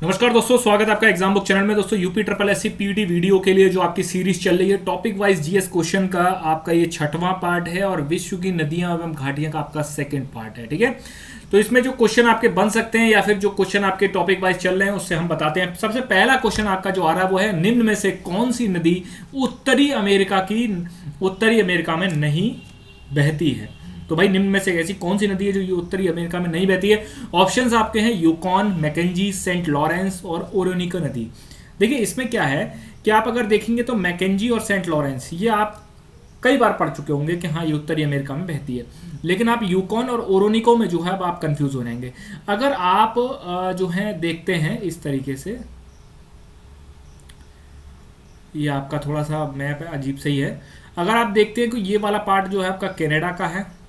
नमस्कार दोस्तों, स्वागत है आपका एग्जाम बुक चैनल में। दोस्तों UP triple S C PT video के लिए जो आपकी सीरीज चल रही है टॉपिक वाइज जीएस क्वेश्चन का आपका ये 6वां पार्ट है और विश्व की नदियां एवं घाटियां का आपका सेकंड पार्ट है। ठीक है, तो इसमें जो क्वेश्चन आपके बन सकते हैं या फिर जो क्वेश्चन आपके टॉपिक वाइज चल रहे हैं उससे हम बताते हैं। सबसे पहला क्वेश्चन आपका जो आ रहा है वो है, निम्न में से कौन सी नदी उत्तरी अमेरिका में नहीं बहती है। तो भाई निम्न में से ऐसी कौन सी नदी है जो उत्तरी अमेरिका में नहीं बहती है। ऑप्शंस आपके हैं यूकॉन, मैकेंजी, सेंट लॉरेंस और ओरोनिको नदी। देखिए इसमें क्या है कि आप अगर देखेंगे तो मैकेंजी और सेंट लॉरेंस ये आप कई बार पढ़ चुके होंगे कि हाँ ये उत्तरी अमेरिका में बहती है, लेकिन आप यूकॉन और ओरोनिको में जो है अब आप कंफ्यूज हो जाएंगे। अगर आप जो है देखते हैं इस तरीके से, ये आपका थोड़ा सा मैप अजीब से ही है। अगर आप देखते हैं कि ये वाला पार्ट जो है आपका कनाडा का है,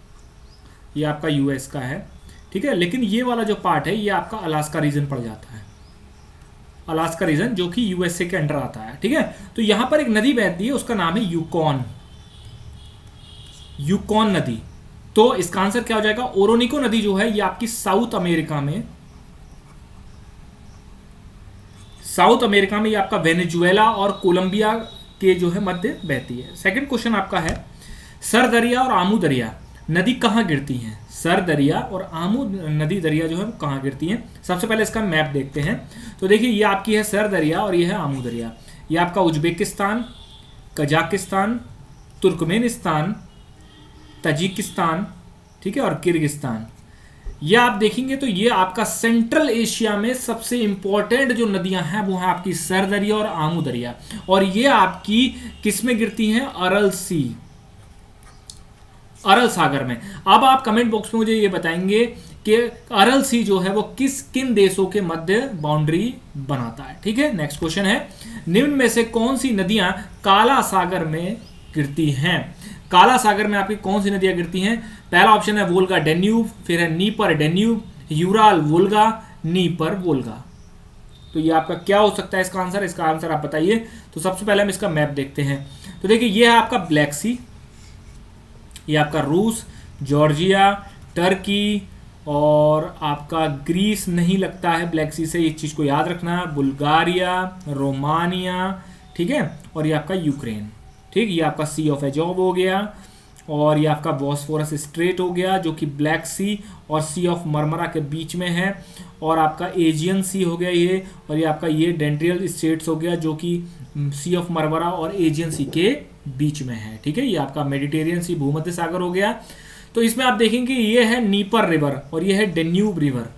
ये आपका यूएस का है, ठीक है, लेकिन ये वाला जो पार्ट है ये आपका अलास्का रीजन पड़ जाता है, अलास्का रीजन जो कि यूएसए के अंडर आता है। ठीक है, तो यहां पर एक नदी बहती है, उसका नाम है यूकॉन नदी। तो इसका आंसर क्या हो जाएगा, ओरोनिको नदी जो है ये आपकी साउथ अमेरिका में ये आपका वेनेजुएला और कोलंबिया के जो है मध्य बहती है। सेकंड क्वेश्चन आपका है, सर दरिया और आमू दरिया नदी कहाँ गिरती हैं। सर दरिया और आमू नदी दरिया जो है वो कहाँ गिरती हैं। सबसे पहले इसका मैप देखते हैं। तो देखिए ये आपकी है सर दरिया और ये है आमू दरिया। ये आपका उज्बेकिस्तान, कजाकिस्तान, तुर्कमेनिस्तान, तजिकिस्तान, ठीक है, और किर्गिस्तान। ये आप देखेंगे तो ये आपका सेंट्रल एशिया में सबसे इंपॉर्टेंट जो नदियां हैं वो है आपकी सर दरिया और आमू दरिया, और ये आपकी किस में गिरती हैं, अरल सागर में। अब आप कमेंट बॉक्स में मुझे ये बताएंगे कि अरल सी जो है वो किन देशों के मध्य बाउंड्री बनाता है। ठीक है, नेक्स्ट क्वेश्चन है, निम्न में से कौन सी नदियां काला सागर में गिरती हैं। काला सागर में आपकी कौन सी नदियां गिरती हैं। पहला ऑप्शन है वोल्गा डेन्यूब, फिर है Dnieper Danube, Ural Volga, Dnieper Volga. तो ये आपका क्या हो सकता है इसका आंसर, इसका आंसर आप बताइए। तो सबसे पहले हम इसका मैप देखते हैं। तो देखिए ये है आपका ब्लैक सी, ये आपका रूस, जॉर्जिया, टर्की और आपका ग्रीस नहीं लगता है ब्लैक सी से, इस चीज़ को याद रखना। बुल्गारिया, रोमानिया, ठीक है, और ये आपका यूक्रेन। ठीक, ये आपका सी ऑफ एजोव हो गया, और ये आपका बॉस्फोरस स्ट्रेट हो गया जो कि ब्लैक सी और सी ऑफ मरमरा के बीच में है, और आपका एजियन सी हो गया ये, और ये आपका ये डेंड्रियल स्टेट्स हो गया जो कि सी ऑफ मरमरा और एजियन सी के बीच में है। ठीक है, ये आपका मेडिटेरियन सी भूमध्य सागर हो गया। तो इसमें आप देखेंगे ये है नीपर रिवर और ये है डेन्यूब रिवर।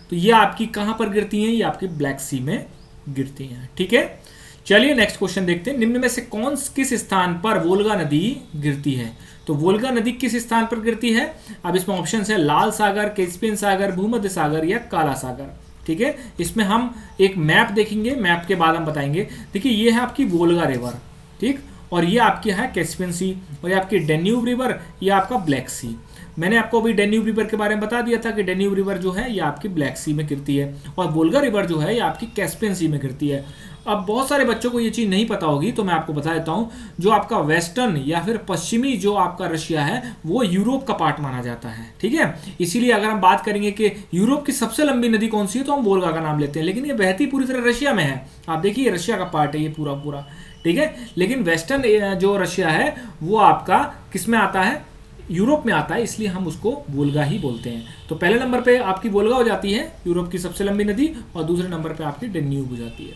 तो ये आपकी कहां पर गिरती हैं, ये आपकी ब्लैक सी में गिरती हैं। ठीक है, चलिए नेक्स्ट क्वेश्चन देखते हैं, निम्न में से किस स्थान पर वोल्गा नदी गिरती है। तो वोल्गा नदी किस स्थान पर गिरती है। अब इसमें ऑप्शन है लाल सागर, कैस्पियन सागर, भूमध्य सागर या काला सागर। ठीक है, इसमें हम एक मैप देखेंगे, मैप के बाद हम बताएंगे। देखिए ये है आपकी वोल्गा रिवर, ठीक, और ये आपकी है कैस्पियन सी, और ये आपकी डेन्यूब रिवर, ये आपका ब्लैक सी। मैंने आपको अभी डेन्यूब रिवर के बारे में बता दिया था कि डेन्यूब रिवर जो है ये आपकी ब्लैक सी में गिरती है, और वोल्गा रिवर जो है ये आपकी कैस्पियन सी में गिरती है। अब बहुत सारे बच्चों को ये चीज़ नहीं पता होगी, तो मैं आपको बता देता हूँ, जो आपका वेस्टर्न या फिर पश्चिमी जो आपका रशिया है वो यूरोप का पार्ट माना जाता है। ठीक है, इसीलिए अगर हम बात करेंगे कि यूरोप की सबसे लंबी नदी कौन सी है तो हम वोल्गा का नाम लेते हैं, लेकिन ये बहती पूरी तरह रशिया में है। आप देखिए रशिया का पार्ट है ये पूरा, ठीक है, लेकिन वेस्टर्न जो रशिया है वो आपका किस में आता है, यूरोप में आता है, इसलिए हम उसको वोल्गा ही बोलते हैं। तो पहले नंबर पे आपकी वोल्गा हो जाती है, यूरोप की सबसे लंबी नदी, और दूसरे नंबर पे आपकी डेन्यूब हो जाती है।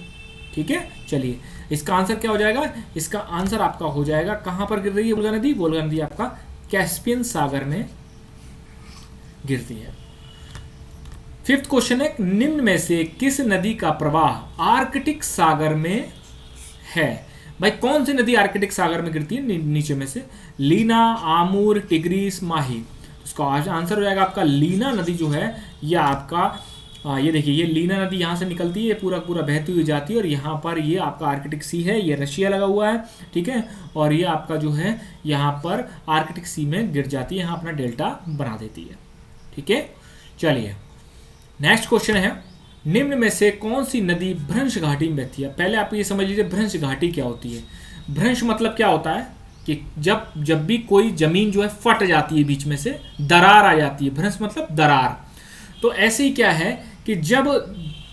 ठीक है, चलिए इसका आंसर क्या हो जाएगा, इसका आंसर आपका हो जाएगा कहां पर गिर रही है वोल्गा नदी। वोल्गा नदी आपका कैस्पियन सागर में गिरती है। फिफ्थ क्वेश्चन है, निम्न में से किस नदी का प्रवाह आर्कटिक सागर में है। भाई कौन सी नदी आर्कटिक सागर में गिरती है नीचे में से, लीना, आमूर, टिग्रीस, माही। इसका आंसर हो जाएगा आपका लीना नदी जो है ये आपका ये देखिए ये लीना नदी यहाँ से निकलती है, ये पूरा बहती हुई जाती है, और यहाँ पर ये आपका आर्कटिक सी है, ये रशिया लगा हुआ है। ठीक है, और ये आपका जो है यहाँ पर आर्कटिक सी में गिर जाती है, यहाँ अपना डेल्टा बना देती है। ठीक है, चलिए नेक्स्ट क्वेश्चन है, निम्न में से कौन सी नदी भ्रंश घाटी में बहती है। पहले आप ये समझ लीजिए भ्रंश घाटी क्या होती है। भ्रंश मतलब क्या होता है कि जब भी कोई जमीन जो है फट जाती है, बीच में से दरार आ जाती है, भ्रंश मतलब दरार। तो ऐसे ही क्या है कि जब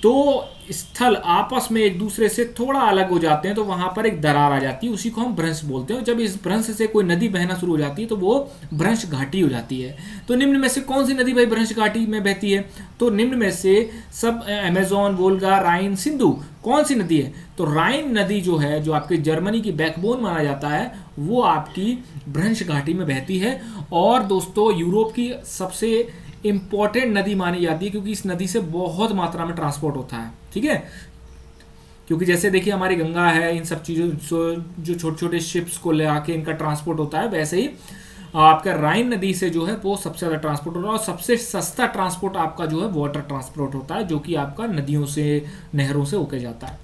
तो स्थल आपस में एक दूसरे से थोड़ा अलग हो जाते हैं तो वहां पर एक दरार आ जाती है, उसी को हम भ्रंश बोलते हैं। और जब इस भ्रंश से कोई नदी बहना शुरू हो जाती है तो वो भ्रंश घाटी हो जाती है। तो निम्न में से कौन सी नदी भाई भ्रंश घाटी में बहती है? तो निम्न में से सब अमेजोन, वोल्गा, राइन, सिंधु, कौन सी नदी है? तो राइन नदी जो है, जो आपके जर्मनी की बैकबोन माना जाता है, वो आपकी भ्रंश घाटी में बहती है। और दोस्तों यूरोप की सबसे इंपॉर्टेंट नदी मानी जाती है क्योंकि इस नदी से बहुत मात्रा में ट्रांसपोर्ट होता है, ठीक है। क्योंकि जैसे देखिए हमारी गंगा है, इन सब चीज़ों जो छोटे छोटे शिप्स को ले आके इनका ट्रांसपोर्ट होता है, वैसे ही आपका राइन नदी से जो है वो सबसे ज़्यादा ट्रांसपोर्ट हो रहा है। और सबसे सस्ता ट्रांसपोर्ट आपका जो है वाटर ट्रांसपोर्ट होता है, जो कि आपका नदियों से, नहरों से होके जाता है।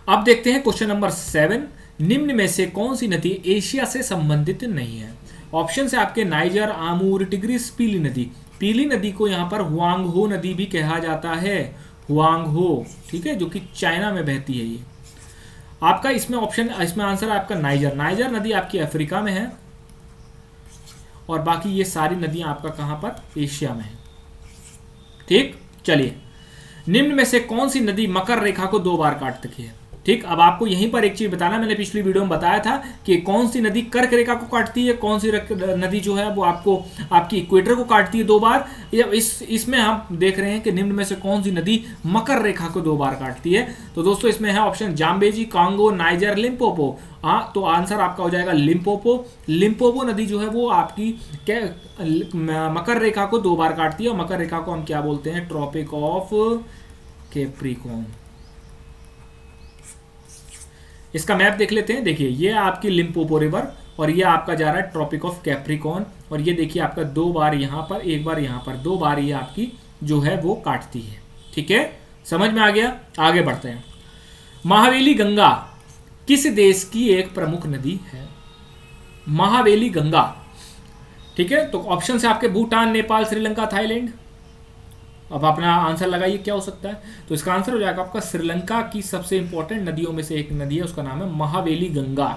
अब देखते हैं क्वेश्चन नंबर 7, निम्न में से कौन सी नदी एशिया से संबंधित नहीं है? ऑप्शन है आपके नाइजर, आमूर, टिग्रिस, पीली नदी। पीली नदी को यहाँ पर हुआंगहो नदी भी कहा जाता है, हुआंगहो, ठीक है, जो कि चाइना में बहती है। ये आपका इसमें आंसर है आपका नाइजर। नाइजर नदी आपकी अफ्रीका में है और बाकी ये सारी नदियां आपका कहां पर? एशिया में है, ठीक। चलिए, निम्न में से कौन सी नदी मकर रेखा को 2 बार काटती है? ठीक। अब आपको यहीं पर एक चीज बताना, मैंने पिछली वीडियो में बताया था कि कौन सी नदी कर्क रेखा को काटती है, कौन सी नदी जो है वो आपको आपकी इक्वेटर को काटती है 2 बार। इसमें हम देख रहे हैं कि निम्न में से कौन सी नदी मकर रेखा को 2 बार काटती है। तो दोस्तों इसमें है option Zambezi, Congo, niger, Limpopo. हाँ, तो आंसर आपका हो जाएगा लिम्पोपो। लिम्पोपो नदी जो है वो आपकी मकर रेखा को 2 बार काटती है। और मकर रेखा को हम क्या बोलते हैं? Tropic of Capricorn. इसका मैप देख लेते हैं। देखिए ये आपकी लिम्पोपो रिवर और ये आपका जा रहा है ट्रॉपिक ऑफ कैप्रिकॉर्न। और ये देखिए आपका 2 बार यहाँ पर, 1 बार यहाँ पर, 2 बार ये आपकी जो है वो काटती है, ठीक है। समझ में आ गया? आगे बढ़ते हैं। महावेली गंगा किस देश की एक प्रमुख नदी है? महावेली गंगा, ठीक है। तो ऑप्शन से आपके भूटान, नेपाल, श्रीलंका, थाईलैंड। अब अपना आंसर लगाइए क्या हो सकता है। तो इसका आंसर हो जाएगा आपका श्रीलंका की सबसे इंपॉर्टेंट नदियों में से एक नदी है, उसका नाम है महावेली गंगा,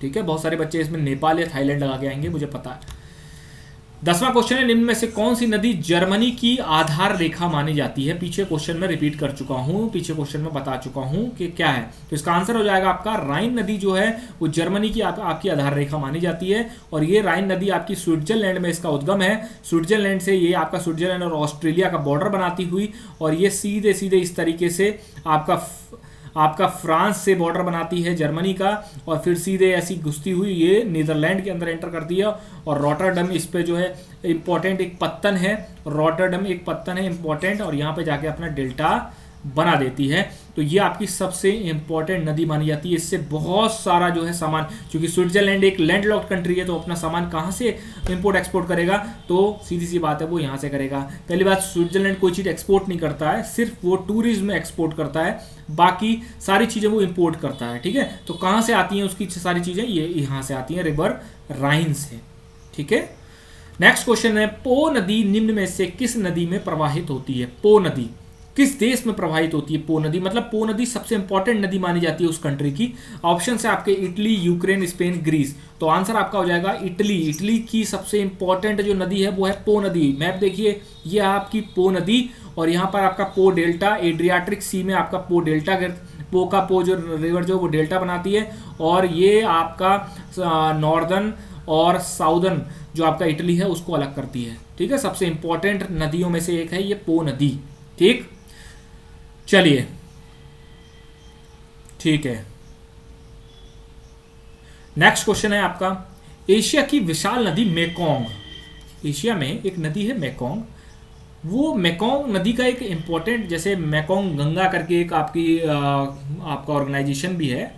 ठीक है। बहुत सारे बच्चे इसमें नेपाल या थाईलैंड लगा के आएंगे, मुझे पता है। 10वां क्वेश्चन है, निम्न में से कौन सी नदी जर्मनी की आधार रेखा मानी जाती है? पीछे क्वेश्चन में रिपीट कर चुका हूं, पीछे क्वेश्चन में बता चुका हूं कि क्या है। तो इसका आंसर हो जाएगा आपका राइन नदी जो है वो जर्मनी की आपकी आधार रेखा मानी जाती है। और ये राइन नदी आपकी स्विट्जरलैंड में इसका उद्गम है। स्विट्जरलैंड से ये आपका स्विट्जरलैंड और ऑस्ट्रेलिया का बॉर्डर बनाती हुई और ये सीधे सीधे इस तरीके से आपका फ्रांस से बॉर्डर बनाती है जर्मनी का, और फिर सीधे ऐसी घुसती हुई ये नीदरलैंड के अंदर एंटर करती है। और रॉटरडम इस पे जो है इंपॉर्टेंट एक पत्तन है, रॉटरडम एक पत्तन है इंपॉर्टेंट, और यहाँ पे जाके अपना डेल्टा बना देती है। तो ये आपकी सबसे इंपॉर्टेंट नदी मानी जाती है। इससे बहुत सारा जो है सामान, क्योंकि स्विट्जरलैंड एक लैंडलॉक्ड कंट्री है, तो अपना सामान कहाँ से इंपोर्ट एक्सपोर्ट करेगा? तो सीधी सी बात है वो यहाँ से करेगा। पहली बात, स्विट्जरलैंड कोई चीज़ एक्सपोर्ट नहीं करता है, सिर्फ वो टूरिज्म में एक्सपोर्ट करता है, बाकी सारी चीज़ें वो इंपोर्ट करता है, ठीक है। तो कहाँ से आती हैं उसकी सारी चीज़ें? ये यहाँ से आती हैं, रिवर राइन से, ठीक है। नेक्स्ट क्वेश्चन है, पो नदी निम्न में से किस नदी में प्रवाहित होती है? पो नदी किस देश में प्रवाहित होती है? पो नदी मतलब पो नदी सबसे इंपॉर्टेंट नदी मानी जाती है उस कंट्री की। ऑप्शन है आपके इटली, यूक्रेन, स्पेन, ग्रीस। तो आंसर आपका हो जाएगा इटली। इटली की सबसे इंपॉर्टेंट जो नदी है वो है पो नदी। मैप देखिए, ये आपकी पो नदी और यहाँ पर आपका पो डेल्टा, एड्रियाटिक सी में आपका पो डेल्टा, पो जो रिवर जो वो डेल्टा बनाती है। और ये आपका नॉर्दर्न और साउदर्न जो आपका इटली है उसको अलग करती है, ठीक है। सबसे इंपॉर्टेंट नदियों में से एक है ये पो नदी, ठीक। चलिए, ठीक है। नेक्स्ट क्वेश्चन है आपका, एशिया की विशाल नदी मेकोंग। एशिया में एक नदी है मेकोंग। वो मेकोंग नदी का एक इंपॉर्टेंट, जैसे मेकोंग गंगा करके एक आपका ऑर्गेनाइजेशन भी है।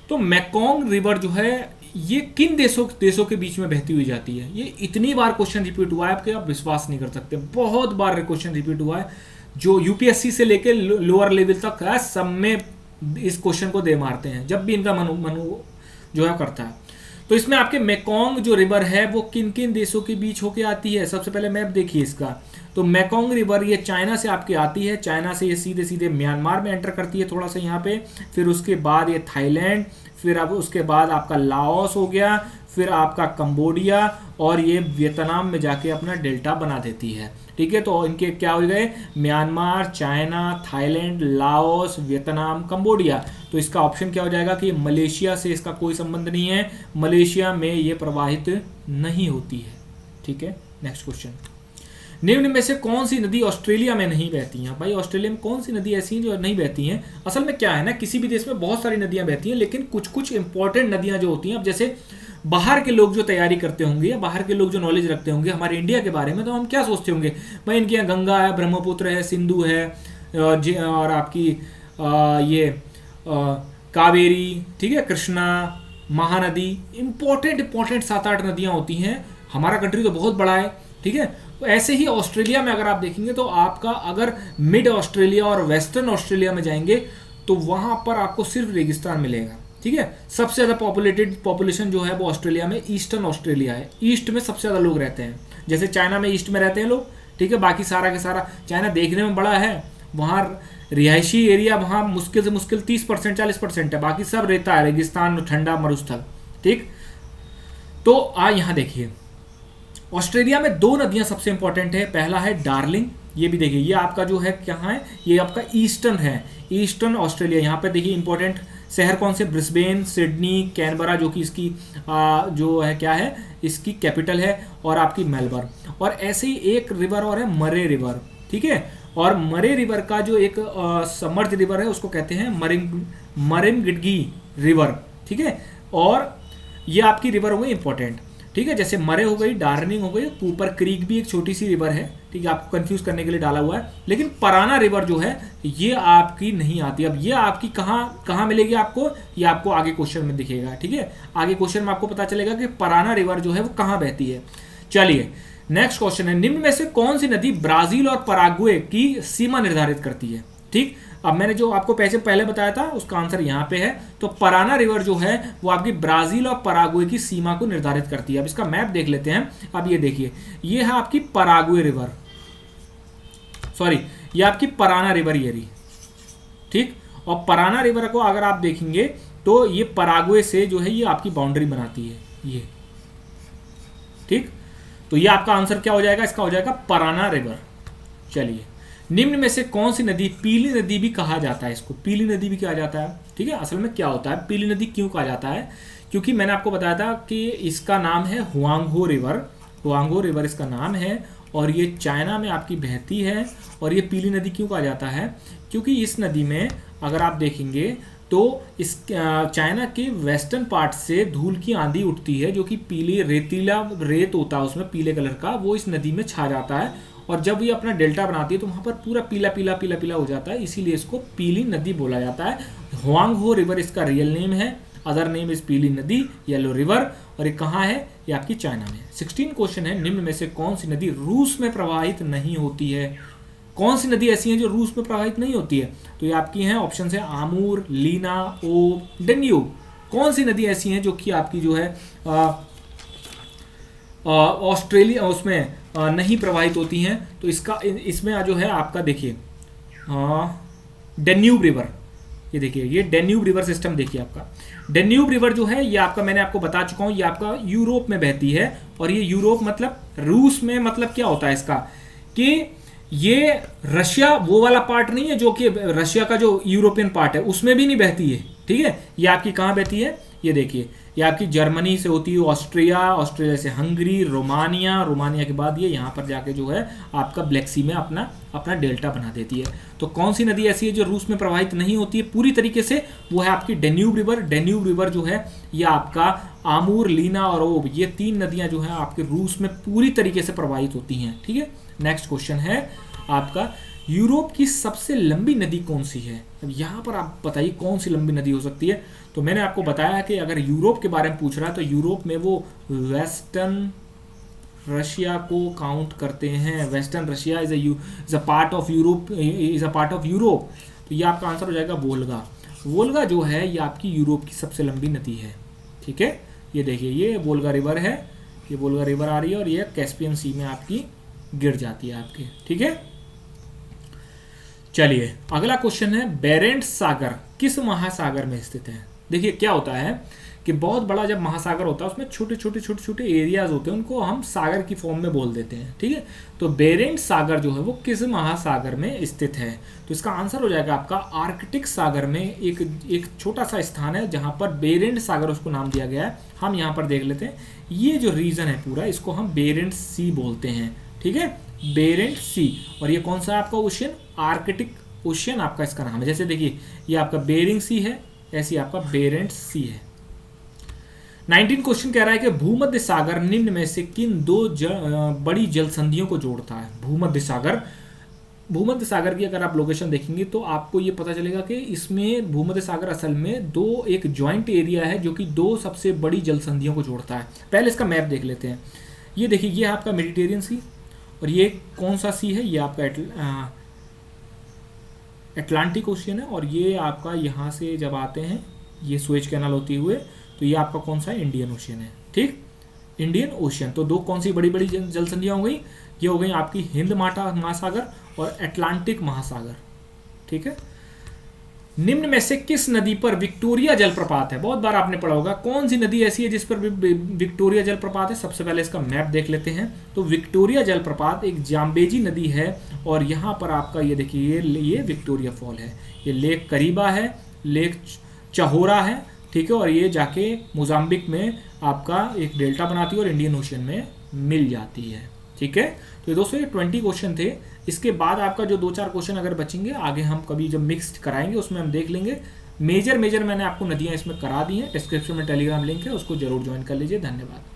तो मेकोंग रिवर जो है ये किन देशों के बीच में बहती हुई जाती है? ये इतनी बार क्वेश्चन रिपीट हुआ है कि आप विश्वास नहीं कर सकते। बहुत बार क्वेश्चन रिपीट हुआ है, जो यूपीएससी से लेकर लोअर लेवल तक है, सब में इस क्वेश्चन को दे मारते हैं जब भी इनका मनु जो है करता है। तो इसमें आपके मेकोंग जो रिवर है वो किन किन देशों के बीच होके आती है? सबसे पहले मैप देखिए इसका। तो मेकोंग रिवर ये चाइना से आपकी आती है, चाइना से ये सीधे सीधे म्यांमार में एंटर करती है थोड़ा सा यहाँ पे, फिर उसके बाद ये थाईलैंड, फिर अब उसके बाद आपका लाओस हो गया, फिर आपका कंबोडिया, और ये वियतनाम में जाके अपना डेल्टा बना देती है। ठीक है, तो इनके क्या हो गए, Myanmar, China, Thailand, Laos, Vietnam, Cambodia. तो इसका ऑप्शन क्या हो जाएगा कि मलेशिया से इसका कोई संबंध नहीं है, मलेशिया में ये प्रवाहित नहीं होती है। ठीक है, नेक्स्ट क्वेश्चन, निम्न में से कौन सी नदी ऑस्ट्रेलिया में नहीं बहती हैं? भाई ऑस्ट्रेलिया में कौन सी नदी ऐसी हैं जो नहीं बहती हैं? असल में क्या है ना, किसी भी देश में बहुत सारी नदियां बहती हैं, लेकिन कुछ कुछ इंपॉर्टेंट नदियां जो होती हैं, अब जैसे बाहर के लोग जो तैयारी करते होंगे या बाहर के लोग जो नॉलेज रखते होंगे हमारे इंडिया के बारे में, तो हम क्या सोचते होंगे, भाई इनके यहाँ गंगा है, ब्रह्मपुत्र है, सिंधु है, और आपकी ये कावेरी, ठीक है, कृष्णा, महानदी, इंपॉर्टेंट 7-8 नदियां होती हैं। हमारा कंट्री तो बहुत बड़ा है। ठीक है, तो ऐसे ही ऑस्ट्रेलिया में अगर आप देखेंगे तो आपका अगर मिड ऑस्ट्रेलिया और वेस्टर्न ऑस्ट्रेलिया में जाएंगे तो वहां पर आपको सिर्फ रेगिस्तान मिलेगा। ठीक है, सबसे ज़्यादा पॉपुलेशन जो है वो ऑस्ट्रेलिया में ईस्टर्न ऑस्ट्रेलिया है, ईस्ट में सबसे ज़्यादा लोग रहते हैं। जैसे चाइना में ईस्ट में रहते हैं लोग, ठीक है, बाकी सारा के सारा चाइना देखने में बड़ा है, वहाँ रिहायशी एरिया वहाँ मुश्किल से मुश्किल 30% 40% है, बाकी सब रहता है रेगिस्तान, ठंडा मरुस्थल। ठीक, तो यहाँ देखिए ऑस्ट्रेलिया में 2 नदियां सबसे इंपॉर्टेंट है, पहला है डार्लिंग, ये भी देखिए ये आपका जो है कहाँ है, ये आपका ईस्टर्न है, ईस्टर्न ऑस्ट्रेलिया। यहाँ पे देखिए इंपॉर्टेंट शहर कौन से, ब्रिस्बेन, सिडनी, कैनबरा जो कि इसकी जो है क्या है, इसकी कैपिटल है, और आपकी मेलबर्न। और ऐसे ही एक रिवर और है मरे रिवर। ठीक है, और मरे रिवर का जो एक समर्थ रिवर है उसको कहते हैं मरिनगिडगी रिवर। ठीक है, और ये आपकी रिवर हो गई इंपॉर्टेंट। ठीक है, जैसे मरे हो गई, डार्लिंग हो गई, कूपर क्रीक भी एक छोटी सी रिवर है। ठीक है, आपको कंफ्यूज करने के लिए डाला हुआ है, लेकिन पराना रिवर जो है ये आपकी नहीं आती। अब ये आपकी कहाँ मिलेगी आपको, ये आपको आगे क्वेश्चन में दिखेगा। ठीक है, आगे क्वेश्चन में आपको पता चलेगा कि पराना रिवर जो है वो कहाँ बहती है। चलिए नेक्स्ट क्वेश्चन है, निम्न में से कौन सी नदी ब्राजील और पराग्वे की सीमा निर्धारित करती है? ठीक, अब मैंने जो आपको पहले बताया था उसका आंसर यहाँ पे है। तो पराना रिवर जो है वो आपकी ब्राजील और पराग्वे की सीमा को निर्धारित करती है। अब इसका मैप देख लेते हैं। अब ये देखिए, ये है आपकी पराग्वे रिवर, सॉरी ये आपकी पराना रिवर ये रही। ठीक, और पराना रिवर को अगर आप देखेंगे तो ये पराग्वे से जो है ये आपकी बाउंड्री बनाती है ये। ठीक, तो ये आपका आंसर क्या हो जाएगा, इसका हो जाएगा पराना रिवर। चलिए, निम्न में से कौन सी नदी, पीली नदी भी कहा जाता है इसको, पीली नदी भी कहा जाता है। ठीक है, असल में क्या होता है, पीली नदी क्यों कहा जाता है, क्योंकि मैंने आपको बताया था कि इसका नाम है हुआंगहो रिवर, हुआंगहो रिवर इसका नाम है, और ये चाइना में आपकी बहती है। और ये पीली नदी क्यों कहा जाता है, क्योंकि इस नदी में अगर आप देखेंगे तो इस चाइना के वेस्टर्न पार्ट से धूल की आंधी उठती है, जो कि पीली रेतीला रेत होता है उसमें पीले कलर का, वो इस नदी में छा जाता है, और जब ये अपना डेल्टा बनाती है तो वहाँ पर पूरा पीला पीला पीला पीला हो जाता है, इसीलिए इसको पीली नदी बोला जाता है। हुआंगहो रिवर इसका रियल नेम है, अदर नेम इज पीली नदी, येलो रिवर, और ये कहाँ है, ये आपकी चाइना में। 16 क्वेश्चन है, निम्न में से कौन सी नदी रूस में प्रवाहित नहीं होती है? कौन सी नदी ऐसी है जो रूस में प्रवाहित नहीं होती है? तो ये आपकी हैं ऑप्शन है आमूर, लीना, ओब, डेन्यूब। कौन सी नदी ऐसी हैं जो कि आपकी जो है ऑस्ट्रेलिया उसमें नहीं प्रवाहित होती हैं? तो इसमें जो है आपका देखिए डेन्यूब रिवर, ये देखिए ये डेन्यूब रिवर सिस्टम देखिए आपका। डेन्यूब रिवर जो है ये आपका, मैंने आपको बता चुका हूँ, ये आपका यूरोप में बहती है, और ये यूरोप मतलब रूस में, मतलब क्या होता है इसका कि ये रशिया वो वाला पार्ट नहीं है जो कि रशिया का जो यूरोपियन पार्ट है उसमें भी नहीं बहती है। ठीक है, ये आपकी कहाँ बहती है, ये देखिए ये आपकी जर्मनी से होती है ऑस्ट्रिया, ऑस्ट्रिया से हंगरी, रोमानिया, रोमानिया के बाद ये यहाँ पर जाके जो है आपका ब्लैक सी में अपना डेल्टा बना देती है। तो कौन सी नदी ऐसी है जो रूस में प्रवाहित नहीं होती है पूरी तरीके से? वो है आपकी डेन्यूब रिवर। डेन्यूब रिवर जो है ये आपका आमूर, लीना और ओब, ये 3 नदियां जो है आपके रूस में पूरी तरीके से प्रवाहित होती हैं। ठीक है, नेक्स्ट क्वेश्चन है आपका, यूरोप की सबसे लंबी नदी कौन सी है? अब यहाँ पर आप बताइए कौन सी लंबी नदी हो सकती है। तो मैंने आपको बताया कि अगर यूरोप के बारे में पूछ रहा है तो यूरोप में वो वेस्टर्न रशिया को काउंट करते हैं। Western Russia is a part of Europe, तो ये आपका आंसर हो जाएगा वोल्गा। वोल्गा जो है ये आपकी यूरोप की सबसे लंबी नदी है। ठीक है, ये देखिए ये वोल्गा रिवर है, ये वोल्गा रिवर आ रही है और ये कैस्पियन सी में आपकी गिर जाती है आपके। ठीक है, चलिए अगला क्वेश्चन है, बेरेंट्स सागर किस महासागर में स्थित है? देखिए क्या होता है कि बहुत बड़ा जब महासागर होता है उसमें छोटे छोटे छोटे छोटे एरियाज होते हैं, उनको हम सागर की फॉर्म में बोल देते हैं। ठीक है, तो बेरेंट सागर जो है वो किस महासागर में स्थित है? तो इसका आंसर हो जाएगा आपका आर्कटिक सागर में एक छोटा सा स्थान है जहां पर बेरेंट सागर उसको नाम दिया गया है। हम यहाँ पर देख लेते हैं, ये जो रीजन है पूरा इसको हम बेरेंट सी बोलते हैं। ठीक है, बेरेंट सी। और ये कौन सा है आपका ओशियन? आर्कटिक ओशियन आपका इसका नाम है। जैसे देखिए ये आपका बेरिंग सी है, ऐसी आपका बेरेंट सी है। 19 क्वेश्चन कह रहा है कि भूमध्य सागर निम्न में से किन दो बड़ी जल संधियों को जोड़ता है? भूमध्य सागर की अगर आप लोकेशन देखेंगे तो आपको ये पता चलेगा कि इसमें भूमध्य सागर असल में एक जॉइंट एरिया है जो कि दो सबसे बड़ी जल संधियों को जोड़ता है। पहले इसका मैप देख लेते हैं। ये देखिए, ये आपका मेडिटेरियन सी, और ये कौन सा सी है? ये आपका अटलांटिक ओशियन है। और ये आपका यहाँ से जब आते हैं ये सुएज कैनाल होती हुए, तो ये आपका कौन सा है? इंडियन ओशियन है। ठीक, इंडियन ओशियन। तो दो कौन सी बड़ी बड़ी जल संधियाँ हो गई? ये हो गई आपकी हिंद महासागर और अटलांटिक महासागर। ठीक है, निम्न में से किस नदी पर विक्टोरिया जलप्रपात है? बहुत बार आपने पढ़ा होगा, कौन सी नदी ऐसी है जिस पर विक्टोरिया जलप्रपात है? सबसे पहले इसका मैप देख लेते हैं। तो विक्टोरिया जलप्रपात एक जाम्बेजी नदी है, और यहाँ पर आपका ये देखिए ये विक्टोरिया फॉल है। ये लेक करीबा है, लेक चहोरा है। ठीक है, और ये जाके मोजाम्बिक में आपका एक डेल्टा बनाती है और इंडियन ओशियन में मिल जाती है। ठीक है, तो दोस्तों ये 20 क्वेश्चन थे। इसके बाद आपका जो 2-4 क्वेश्चन अगर बचेंगे आगे हम कभी जब मिक्स्ड कराएंगे उसमें हम देख लेंगे। मेजर मैंने आपको नदियां इसमें करा दी हैं। डिस्क्रिप्शन में टेलीग्राम लिंक है, उसको जरूर ज्वाइन कर लीजिए। धन्यवाद।